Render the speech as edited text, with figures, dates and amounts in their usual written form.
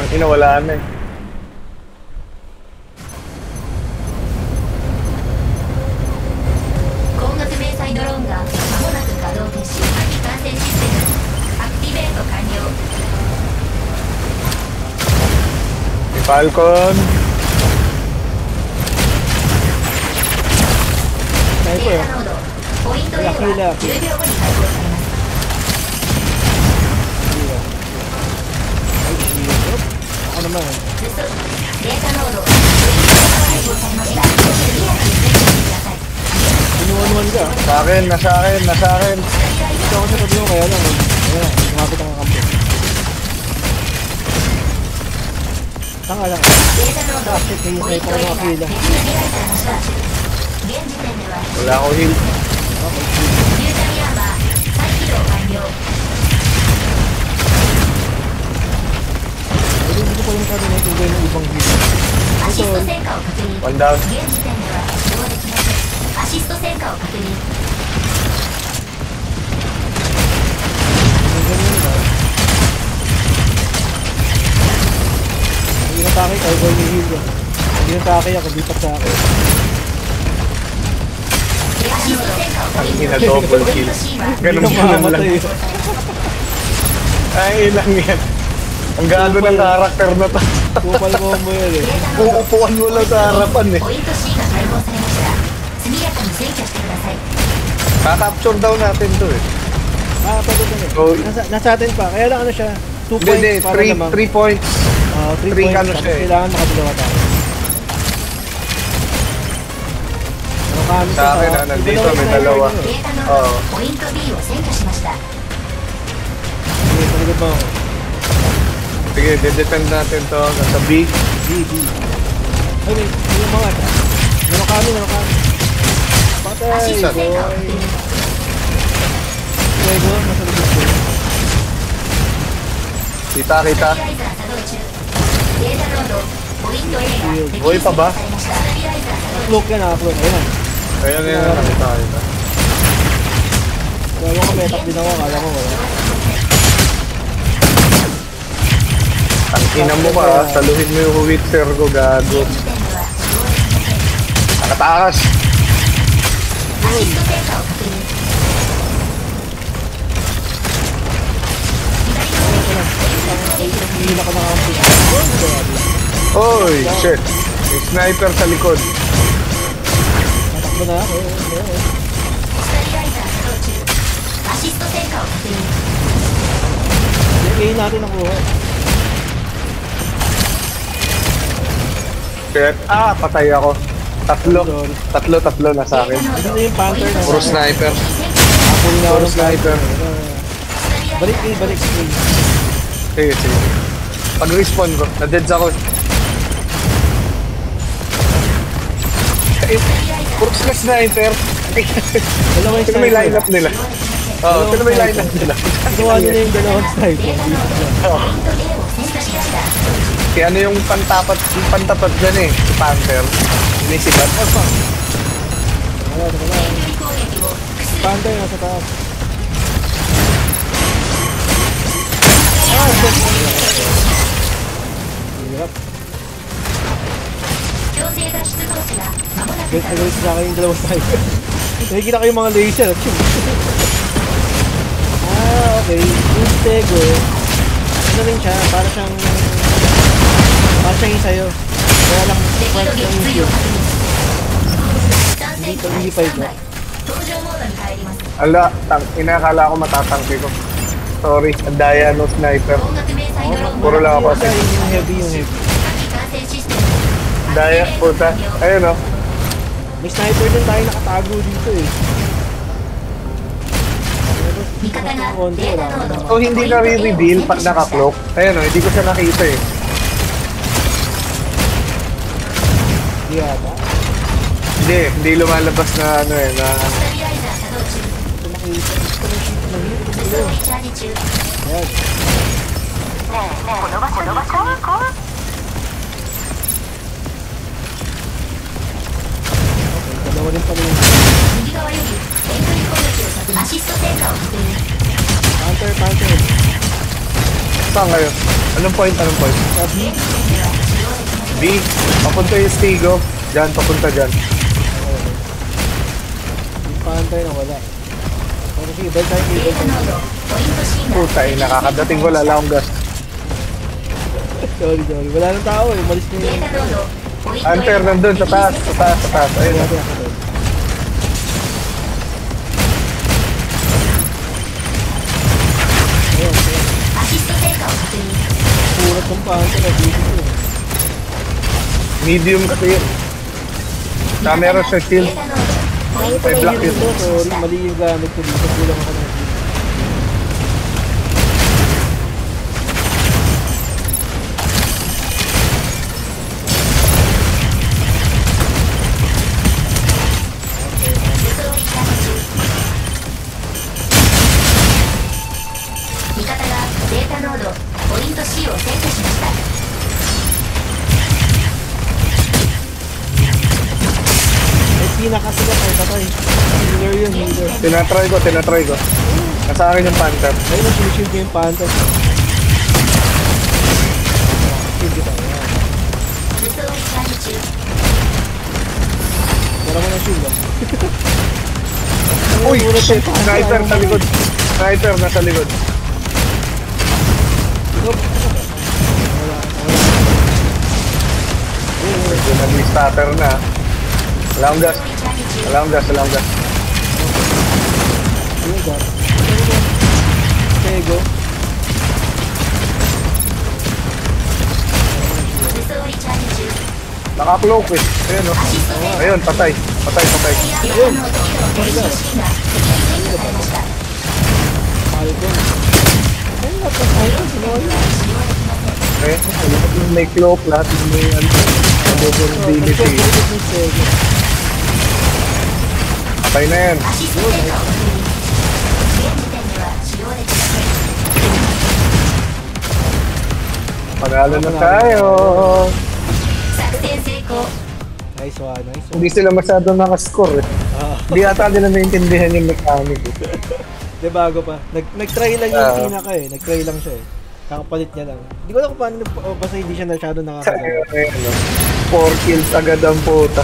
Tangina, wala na eh. Falcon. Sniper. Laki. Ako naman. Inuwan-uwan ka. Nasa akin. Ito ako sa tabi mo kaya lang. Ayan, sumapit ang kampo. Tanga lang. Shit, may sniper na kapila. Wala ako heal. Dito ko yung sabi na itugay ng ibang video. Ito. One down. Hindi natake, kaya ko yung heal yan. Hindi natake ako, lipat sa akin. Tangina, double kill. Ganun lang. Ay, ilang yan. Ang gago ng karakter na to. Kupal combo yan eh. Uupuan mo lang sa harapan eh. Kakapture daw natin to eh. Pwede. Oh. Nasa atin pa. Kaya lang ano siya, 2 points Hindi, para lamang. 3 points. 3 Three points. ano siya eh. Kailangan makadalawa tayo. Ano kami Sa akin nandito may dalawa. Oo. Sige, paligod mo ako. Sige, didepend natin to sa B. B. Ay, wait. Yung mga ito. Meron kami. Patay, boy. Diego, nasa likod ko. Kita. Boy pa ba? Cloak yan. Ayun na. Ayun, nakita. Kaya mo kametap din ako. Kala mo wala. Ang ina mo ka, saluhin mo yung Witcher ko, gago. Nakatakas! Hindi na ka nakakampi. Oy, shit! May sniper sa likod. Natakbo na ako. Yung natin nakuha. Shit, patay ako. Tatlo na sa akin. Ito na yung Panther na. Puro sniper. Apple na ako Puro ng sniper. Balik. Sige. Pag-respawn ko, na-deads ako. Puro sila sniper. Dalawa yung Sino may lineup nila? Sino may lineup nila? Gawa nila yung dalawang sniper. Kaya ano yung pantapat dyan eh, si Panther. Inisipat. Wala. Panther nasa taas. Hirap. Galit sa akin yung dalawang sniper. Nakikita ko yung mga laser at yung... okay. Yung Tego, ano rin siya, para siyang sa'yo. Kaya lang, part ng video. Hindi pa ito. Ala, inakala ko matatangki ko. Sorry, ang daya no sniper. Puro lang ako kasi. Yung heavy. Daya, puta. Ayun o. May sniper din tayo nakatago dito eh. So hindi na re-reveal pag naka-cloak. Ayun o, hindi ko siya nakita eh. Hindi ata. Hindi lumalabas na ano eh, na... Ayan. Dalawa rin pala yung... Panther. Saan kayo? Anong point? Anong point? Sabi, B. Papunta yung Stigo. Diyan, papunta dyan. yung pantay na wala. Okay, sige, bell tayo, bell tayo. Puta eh, nakakadating ko lala akong gas. Sorry. Wala nang tao eh. Umalis na yung... Hunter, nandun, sa taas. Ayun. Natin ako doon. Ayun. Purat ng pantay na dito eh. Medium kasi yun. Camera sa shield. Ay, May black yun. Sorry, mali yung gamit ko dito. Kulang ako ng shield. Pinakasigat ay patay. Healer yun, healer. Tinatry ko. Nasa akin yung Panther. Ayun na, shield niya yung pantay. Shield kita. Wala mo na shield ah. Uy, shit! Sniper sa likod. Sniper nasa likod. Medyo nag-starter na. Wala akong gas. Ayun ba? Okay, go. Naka-cloak eh. Ayun o. Ayun, patay. Ayun! Sorry ka. Mahal ko. Ayun, napatay ko. Sinoy. Okay. May cloak, lahat may vulnerability. Patay na yan. Panalo na tayo. Nice one. Hindi sila masyado nakascore eh. Hindi ata nila naintindihan yung mechanic eh. Di bago pa. Nag-try lang yung pinaka eh. Nag-try lang siya eh. Kakapalit niya lang. Hindi ko alam kung paano, basta hindi siya masyado nakakagawa. 4 kills agad ang puta.